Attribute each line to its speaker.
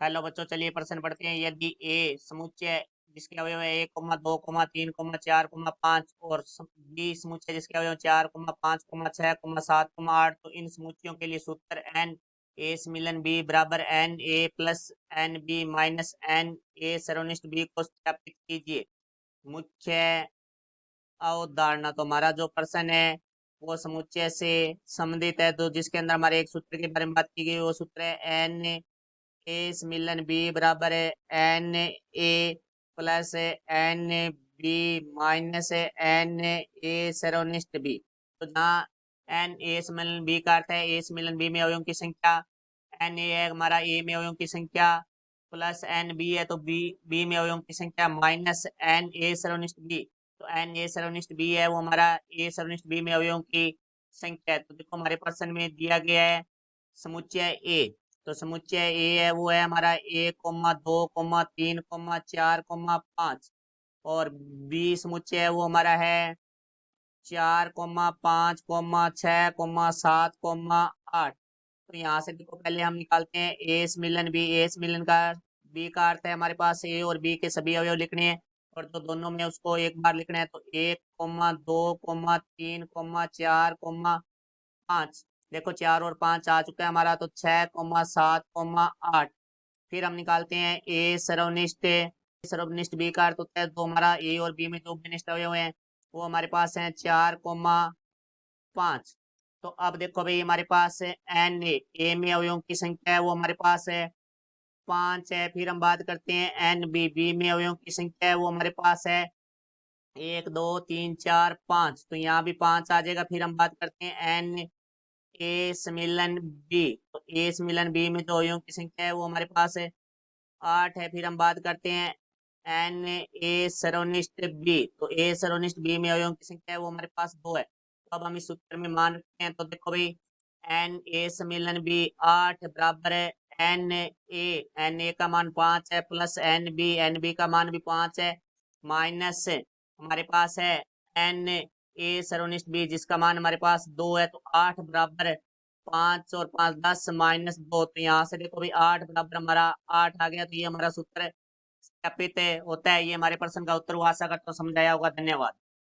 Speaker 1: Hello बच्चों, चलिए प्रश्न पढ़ते हैं। यदि ए समुच्चय जिसके अवयव है 1,2,3,4,5 और बी समुच्चय जिसके अवयव 4,5,6,7,8 तो इन समुच्चयों के लिए सूत्र एन ए मिलन बी बराबर N A plus N B minus N A सर्वनिष्ठ बी को सत्यापित कीजिए। मुख्य अवधारणा तो हमारा जो प्रश्न है वो समुच्चय से संबंधित है, तो जिसके अंदर हमारे एक सूत्र के बारे में बात की गई, वो सूत्र है एन ए मिलन बी बराबर है N A plus N B minus N A सर्वनिष्ठ बी। तो जहाँ एन ए मिलन बी का अर्थ है ए मिलन बी में अवयवों की संख्या, एन ए है हमारा ए में अवयवों की संख्या, प्लस एन बी है तो बी में अवयवों की संख्या माइनस एन ए सर्वनिष्ठ बी। तो एन ए सर्वनिष्ठ बी है वो हमारा ए सर्वनिष्ठ बी में अवयवों की संख्या है। तो देखो हमारे प्रश्न में दिया गया है समुच्चय ए, तो समुच्चय ए है वो है हमारा 1,2,3,4,5 और बी समुच्चय है वो हमारा है 4,5,6,7,8। तो यहाँ से देखो पहले हम निकालते हैं एस मिलन बी। एस मिलन का बी का अर्थ है हमारे पास ए और बी के सभी अवयव लिखने हैं और जो दोनों में उसको एक बार लिखना है। तो 1,2,3,4,5 देखो 4 और 5 आ चुका है हमारा, तो 6,7,8। फिर हम निकालते हैं ए सर्वनिष्ठ। सर्वनिष्ठ बी का अर्थ होता है तो हमारा ए और बी में जो विनिष्ठ अवयव हैं वो हमारे पास है 4,5। तो अब देखो भाई हमारे पास एन ए में अवयवों की संख्या है वो हमारे पास है 5 है। फिर हम बात करते हैं एन बी बी में अवयवों की संख्या है वो हमारे पास है 1, 2, 3, 4, 5। तो यहाँ भी 5 आ जाएगा। फिर हम बात करते हैं एन ए मिलन बी, तो ए मिलन बी में जो अवयवों की संख्या है वो हमारे पास है 8 है। फिर हम बात करते हैं एन ए सर्वनिष्ठ बी, तो ए सर्वनिष्ठ बी में अवयवों की संख्या है वो हमारे पास 2 है। तो अब हम इस सूत्र में मान रखते हैं, तो देखो भाई एन ए सम्मिलन बी 8 बराबर है एन ए का मान 5 है प्लस एन बी का मान भी 5 है माइनस हमारे पास है एन ए सर्वनिष्ठ बी जिसका मान हमारे पास 2 है। तो 8 बराबर 5 और 5 10 -2। तो यहाँ से देखो भाई 8 बराबर हमारा 8 आ गया। तो ये हमारा सूत्र सत्यापित होता है। ये हमारे प्रश्न का उत्तर हुआ। आशा करता हूँ समझ आया होगा। धन्यवाद।